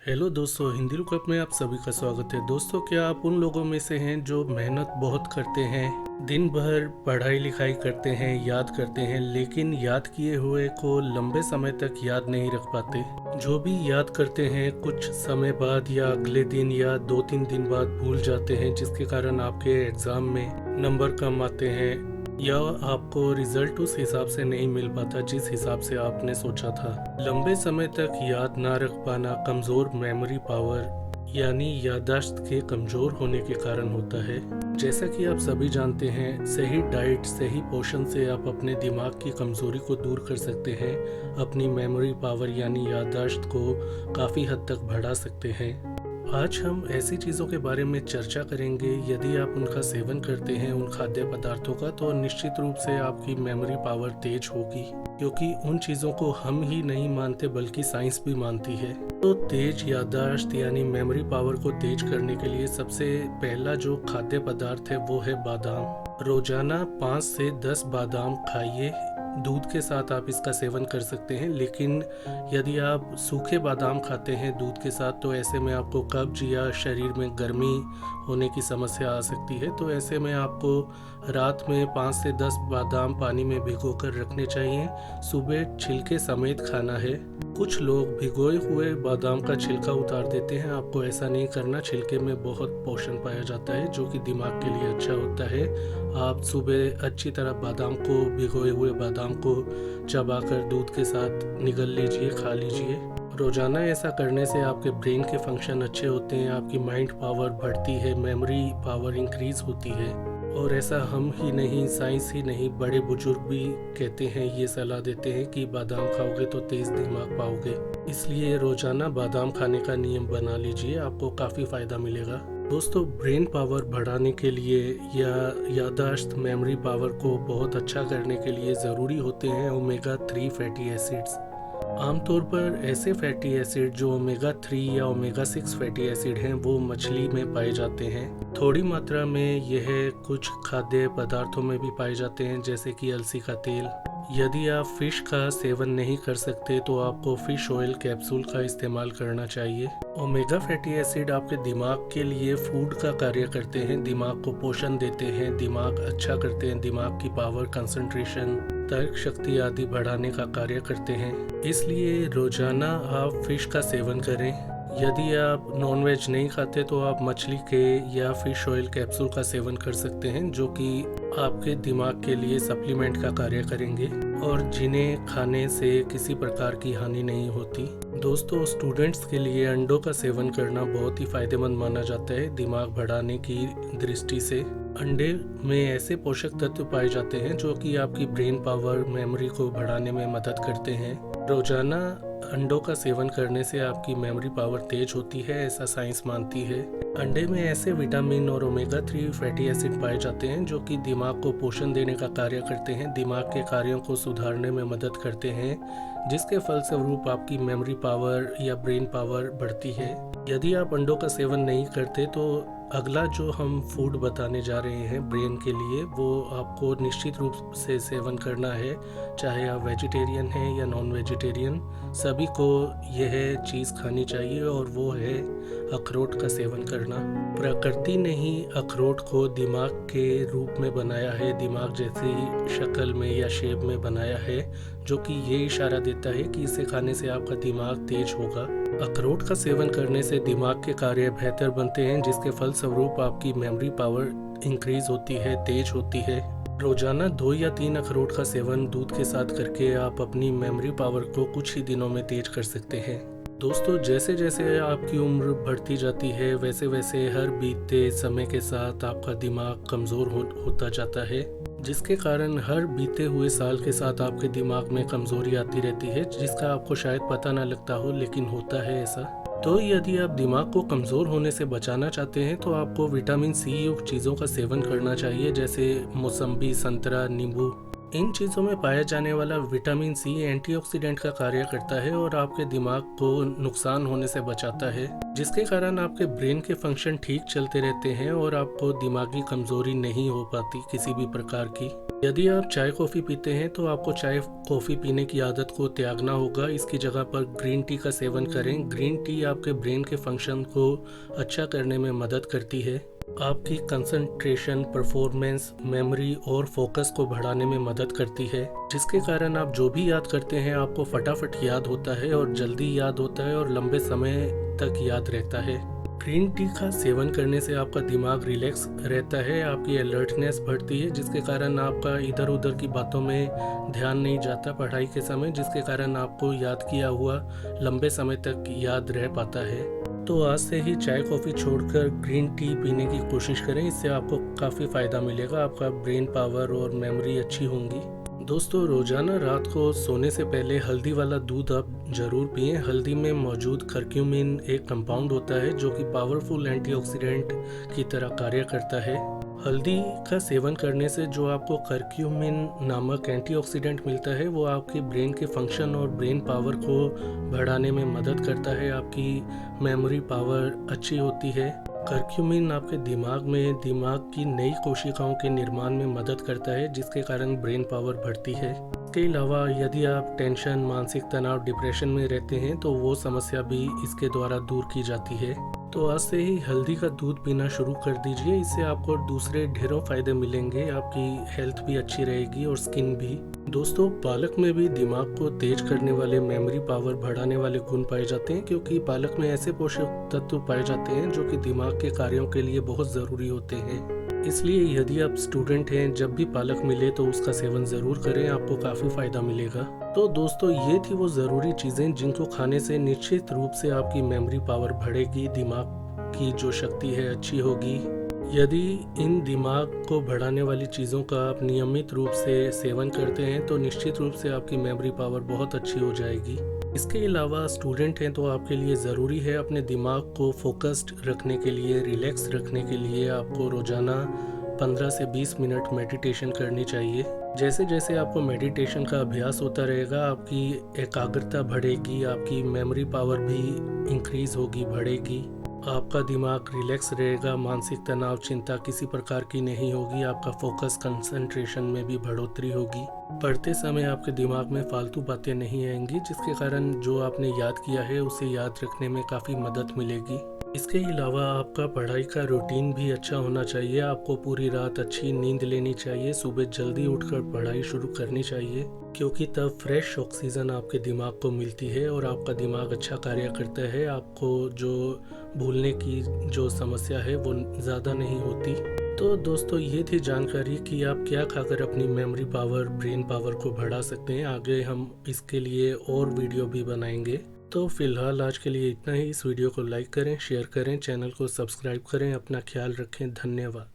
Hello दोस्तों, Hindi lookup में आप सभी का स्वागत है। दोस्तों, क्या आप उन लोगों में से हैं जो मेहनत बहुत करते हैं, दिन भर पढ़ाई लिखाई करते हैं, याद करते हैं, लेकिन याद किए हुए को लंबे समय तक याद नहीं रख पाते? जो भी याद करते हैं कुछ समय बाद या अगले दिन या 2-3 दिन बाद भूल जाते हैं, जिसके कारण आपके एग्ज़ाम में नंबर कम आते हैं या आपको रिजल्ट उस हिसाब से नहीं मिल पाता जिस हिसाब से आपने सोचा था। लंबे समय तक याद ना रख पाना कमज़ोर मेमोरी पावर यानी याददाश्त के कमज़ोर होने के कारण होता है। जैसा कि आप सभी जानते हैं, सही डाइट, सही पोषण से आप अपने दिमाग की कमज़ोरी को दूर कर सकते हैं, अपनी मेमोरी पावर यानी याददाश्त को काफ़ी हद तक बढ़ा सकते हैं। आज हम ऐसी चीज़ों के बारे में चर्चा करेंगे, यदि आप उनका सेवन करते हैं, उन खाद्य पदार्थों का, तो निश्चित रूप से आपकी मेमोरी पावर तेज होगी, क्योंकि उन चीज़ों को हम ही नहीं मानते बल्कि साइंस भी मानती है। तो तेज याददाश्त यानी मेमोरी पावर को तेज करने के लिए सबसे पहला जो खाद्य पदार्थ है वो है बादाम। रोजाना 5 से 10 बादाम खाइए। दूध के साथ आप इसका सेवन कर सकते हैं, लेकिन यदि आप सूखे बादाम खाते हैं दूध के साथ तो ऐसे में आपको कब्ज या शरीर में गर्मी होने की समस्या आ सकती है। तो ऐसे में आपको रात में 5 से 10 बादाम पानी में भिगोकर रखने चाहिए। सुबह छिलके समेत खाना है। कुछ लोग भिगोए हुए बादाम का छिलका उतार देते हैं, आपको ऐसा नहीं करना। छिलके में बहुत पोषण पाया जाता है जो कि दिमाग के लिए अच्छा होता है। आप सुबह अच्छी तरह बादाम को, भिगोए हुए बादाम को चबाकर दूध के साथ निगल लीजिए, खा लीजिए। रोजाना ऐसा करने से आपके ब्रेन के फंक्शन अच्छे होते हैं, आपकी माइंड पावर बढ़ती है, मेमोरी पावर इंक्रीज होती है। और ऐसा हम ही नहीं, साइंस ही नहीं, बड़े बुजुर्ग भी कहते हैं, ये सलाह देते हैं कि बादाम खाओगे तो तेज दिमाग पाओगे। इसलिए रोजाना बादाम खाने का नियम बना लीजिए, आपको काफ़ी फ़ायदा मिलेगा। दोस्तों, ब्रेन पावर बढ़ाने के लिए या याददाश्त, मेमोरी पावर को बहुत अच्छा करने के लिए ज़रूरी होते हैं ओमेगा 3 फैटी एसिड्स। आमतौर पर ऐसे फैटी एसिड जो ओमेगा 3 या ओमेगा 6 फैटी एसिड हैं वो मछली में पाए जाते हैं। थोड़ी मात्रा में यह कुछ खाद्य पदार्थों में भी पाए जाते हैं, जैसे कि अलसी का तेल। यदि आप फिश का सेवन नहीं कर सकते तो आपको फिश ऑयल कैप्सूल का इस्तेमाल करना चाहिए। ओमेगा फैटी एसिड आपके दिमाग के लिए फूड का कार्य करते हैं, दिमाग को पोषण देते हैं, दिमाग अच्छा करते हैं, दिमाग की पावर, कंसंट्रेशन, तर्क शक्ति आदि बढ़ाने का कार्य करते हैं। इसलिए रोजाना आप फिश का सेवन करें। यदि आप नॉनवेज नहीं खाते तो आप मछली के या फिश ऑयल कैप्सूल का सेवन कर सकते हैं, जो कि आपके दिमाग के लिए सप्लीमेंट का कार्य करेंगे और जिन्हें खाने से किसी प्रकार की हानि नहीं होती। दोस्तों, स्टूडेंट्स के लिए अंडों का सेवन करना बहुत ही फायदेमंद माना जाता है दिमाग बढ़ाने की दृष्टि से। अंडे में ऐसे पोषक तत्व पाए जाते हैं जो कि आपकी ब्रेन पावर, मेमोरी को बढ़ाने में मदद करते हैं। रोजाना अंडों का सेवन करने से आपकी मेमोरी पावर तेज होती है, ऐसा साइंस मानती है। अंडे में ऐसे विटामिन और ओमेगा 3 फैटी एसिड पाए जाते हैं जो कि दिमाग को पोषण देने का कार्य करते हैं, दिमाग के कार्यों को सुधारने में मदद करते हैं, जिसके फलस्वरूप आपकी मेमोरी पावर या ब्रेन पावर बढ़ती है। यदि आप अंडों का सेवन नहीं करते तो अगला जो हम फूड बताने जा रहे हैं ब्रेन के लिए, वो आपको निश्चित रूप से सेवन करना है, चाहे आप वेजिटेरियन हैं या नॉन वेजिटेरियन। सभी को यह चीज़ खानी चाहिए और वो है अखरोट का सेवन करना। प्रकृति ने ही अखरोट को दिमाग के रूप में बनाया है, दिमाग जैसी शक्ल में या शेप में बनाया है, जो कि ये इशारा देता है कि इसे खाने से आपका दिमाग तेज होगा। अखरोट का सेवन करने से दिमाग के कार्य बेहतर बनते हैं, जिसके फलस्वरूप आपकी मेमोरी पावर इंक्रीज होती है, तेज होती है। रोजाना 2 या 3 अखरोट का सेवन दूध के साथ करके आप अपनी मेमोरी पावर को कुछ ही दिनों में तेज कर सकते हैं। दोस्तों, जैसे जैसे आपकी उम्र बढ़ती जाती है वैसे वैसे हर बीतते समय के साथ आपका दिमाग कमज़ोर होता जाता है, जिसके कारण हर बीते हुए साल के साथ आपके दिमाग में कमज़ोरी आती रहती है, जिसका आपको शायद पता ना लगता हो, लेकिन होता है ऐसा। तो यदि आप दिमाग को कमज़ोर होने से बचाना चाहते हैं तो आपको विटामिन सी युक्त चीज़ों का सेवन करना चाहिए, जैसे मौसम्बी, संतरा, नींबू। इन चीज़ों में पाया जाने वाला विटामिन सी एंटीऑक्सीडेंट का कार्य करता है और आपके दिमाग को नुकसान होने से बचाता है, जिसके कारण आपके ब्रेन के फंक्शन ठीक चलते रहते हैं और आपको दिमागी कमजोरी नहीं हो पाती किसी भी प्रकार की। यदि आप चाय कॉफ़ी पीते हैं तो आपको चाय कॉफ़ी पीने की आदत को त्यागना होगा। इसकी जगह पर ग्रीन टी का सेवन करें। ग्रीन टी आपके ब्रेन के फंक्शन को अच्छा करने में मदद करती है, आपकी कंसंट्रेशन, परफॉर्मेंस, मेमोरी और फोकस को बढ़ाने में मदद करती है, जिसके कारण आप जो भी याद करते हैं आपको फटाफट याद होता है और जल्दी याद होता है और लंबे समय तक याद रहता है। ग्रीन टी का सेवन करने से आपका दिमाग रिलैक्स रहता है, आपकी अलर्टनेस बढ़ती है, जिसके कारण आपका इधर उधर की बातों में ध्यान नहीं जाता पढ़ाई के समय, जिसके कारण आपको याद किया हुआ लंबे समय तक याद रह पाता है। तो आज से ही चाय कॉफ़ी छोड़कर ग्रीन टी पीने की कोशिश करें, इससे आपको काफ़ी फ़ायदा मिलेगा, आपका ब्रेन पावर और मेमोरी अच्छी होंगी। दोस्तों, रोज़ाना रात को सोने से पहले हल्दी वाला दूध आप ज़रूर पिएं। हल्दी में मौजूद करक्यूमिन एक कंपाउंड होता है जो कि पावरफुल एंटीऑक्सीडेंट की तरह कार्य करता है। हल्दी का सेवन करने से जो आपको करक्यूमिन नामक एंटीऑक्सीडेंट मिलता है वो आपके ब्रेन के फंक्शन और ब्रेन पावर को बढ़ाने में मदद करता है, आपकी मेमोरी पावर अच्छी होती है। करक्यूमिन आपके दिमाग की नई कोशिकाओं के निर्माण में मदद करता है, जिसके कारण ब्रेन पावर बढ़ती है। इसके अलावा यदि आप टेंशन, मानसिक तनाव, डिप्रेशन में रहते हैं तो वो समस्या भी इसके द्वारा दूर की जाती है। तो आज से ही हल्दी का दूध पीना शुरू कर दीजिए, इससे आपको दूसरे ढेरों फायदे मिलेंगे, आपकी हेल्थ भी अच्छी रहेगी और स्किन भी। दोस्तों, पालक में भी दिमाग को तेज करने वाले, मेमोरी पावर बढ़ाने वाले गुण पाए जाते हैं, क्योंकि पालक में ऐसे पोषक तत्व पाए जाते हैं जो कि दिमाग के कार्यों के लिए बहुत ज़रूरी होते हैं। इसलिए यदि आप स्टूडेंट हैं, जब भी पालक मिले तो उसका सेवन ज़रूर करें, आपको काफ़ी फ़ायदा मिलेगा। तो दोस्तों, ये थी वो ज़रूरी चीज़ें जिनको खाने से निश्चित रूप से आपकी मेमोरी पावर बढ़ेगी, दिमाग की जो शक्ति है अच्छी होगी। यदि इन दिमाग को बढ़ाने वाली चीज़ों का आप नियमित रूप से सेवन करते हैं तो निश्चित रूप से आपकी मेमोरी पावर बहुत अच्छी हो जाएगी। इसके अलावा स्टूडेंट हैं तो आपके लिए ज़रूरी है अपने दिमाग को फोकस्ड रखने के लिए, रिलैक्स रखने के लिए आपको रोज़ाना 15 से 20 मिनट मेडिटेशन करनी चाहिए। जैसे जैसे आपको मेडिटेशन का अभ्यास होता रहेगा, आपकी एकाग्रता बढ़ेगी, आपकी मेमोरी पावर भी इंक्रीज़ होगी, बढ़ेगी, आपका दिमाग रिलैक्स रहेगा, मानसिक तनाव, चिंता किसी प्रकार की नहीं होगी, आपका फोकस, कंसंट्रेशन में भी बढ़ोतरी होगी। पढ़ते समय आपके दिमाग में फालतू बातें नहीं आएंगी, जिसके कारण जो आपने याद किया है उसे याद रखने में काफ़ी मदद मिलेगी। इसके अलावा आपका पढ़ाई का रूटीन भी अच्छा होना चाहिए, आपको पूरी रात अच्छी नींद लेनी चाहिए, सुबह जल्दी उठकर पढ़ाई शुरू करनी चाहिए, क्योंकि तब फ्रेश ऑक्सीजन आपके दिमाग को मिलती है और आपका दिमाग अच्छा कार्य करता है, आपको जो भूलने की जो समस्या है वो ज़्यादा नहीं होती। तो दोस्तों, ये थी जानकारी कि आप क्या खाकर अपनी मेमोरी पावर, ब्रेन पावर को बढ़ा सकते हैं। आगे हम इसके लिए और वीडियो भी बनाएंगे। तो फिलहाल आज के लिए इतना ही। इस वीडियो को लाइक करें, शेयर करें, चैनल को सब्सक्राइब करें, अपना ख्याल रखें। धन्यवाद।